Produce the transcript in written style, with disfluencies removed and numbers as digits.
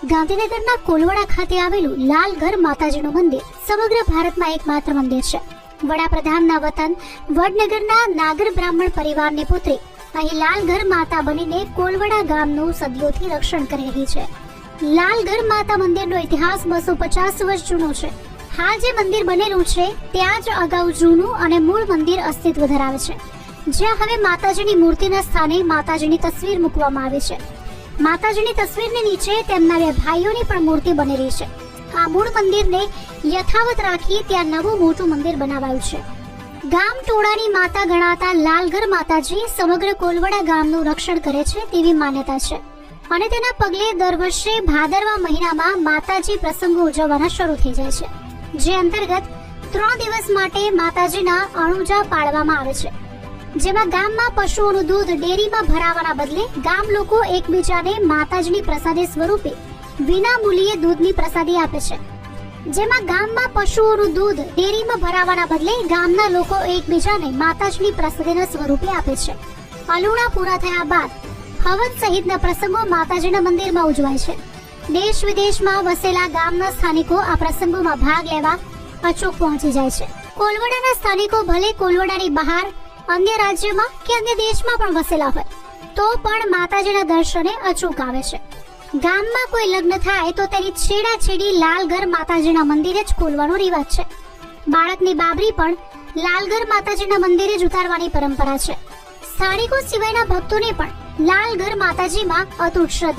ગાંધીનગરના કોલવડા ખાતે આવેલું લાલઘર માતાજીનું મંદિર સમગ્ર ભારતમાં એકમાત્ર મંદિર છે. વડાપ્રધાનના વતન વડનગરના નાગર બ્રાહ્મણ પરિવારની પુત્રી અહીં લાલઘર માતા બનીને કોલવડા ગામનું સદીઓથી રક્ષણ કરી રહી છે. લાલઘર માતા મંદિરનો ઇતિહાસ 250 વર્ષ જૂનો છે. હાલ જે મંદિર બનેલું છે ત્યાં જ અગાઉ જૂનું અને મૂળ મંદિર અસ્તિત્વ ધરાવે છે, જ્યાં હવે માતાજીની મૂર્તિના સ્થાને માતાજીની તસવીર મૂકવામાં આવી છે. માતાજીની તસવીરની નીચે તેમના બે ભાઈઓની પણ મૂર્તિ બનેલી છે. આ મૂળ મંદિરને યથાવત રાખી ત્યાં નવું મોટું મંદિર બનાવાયું છે. ગામ ટોળાની માતા ગણાતા લાલઘર માતાજી સમગ્ર કોલવડા ગામનું રક્ષણ કરે છે તેવી માન્યતા છે અને તેના પગલે દર વર્ષે ભાદરવા મહિનામાં માતાજી પ્રસંગો ઉજવવાના શરૂ થઈ જાય છે, જે અંતર્ગત 3 દિવસ માટે માતાજીના અણુજા પાડવામાં આવે છે, જેમાં ગામમાં પશુઓનું દૂધ ડેરીમાં ભરાવાના બદલે ગામ લોકો એકબીજાને માતાજીની પ્રસાદી સ્વરૂપે વિના મૂલ્યે દૂધની પ્રસાદી આપે છે. જેમાં ગામમાં પશુઓનું દૂધ ડેરીમાં ભરાવાના બદલે ગામના લોકો એકબીજાને માતાજીની પ્રસાદીના સ્વરૂપે આપે છે. અલુણા પૂરા થયા બાદ હવન સહિતના પ્રસંગો માતાજીના મંદિરમાં ઉજવાય છે. દેશ વિદેશમાં વસેલા ગામના સ્થાનિકો આ પ્રસંગોમાં ભાગ લેવા અચૂક પહોંચી જાય છે. કોલવડાના સ્થાનિકો ભલે કોલવડાની બહાર અન્ય રાજ્યમાં કે અન્ય દેશમાં પણ વસેલા હોય તો પણ માતાજીના દર્શને અચૂક આવે છે. ગામમાં કોઈ લગ્ન થાય તો તેની છેડાછેડી લાલઘર માતાજીના મંદિરે જ ખોલવાનો રિવાજ છે. બાળકની બાબરી પણ લાલઘર માતાજીના મંદિરે જ ઉતારવાની પરંપરા છે. સ્થાનિકો સિવાયના ભક્તોને પણ લાલઘર માતાજીમાં અતૂટ શ્રદ્ધા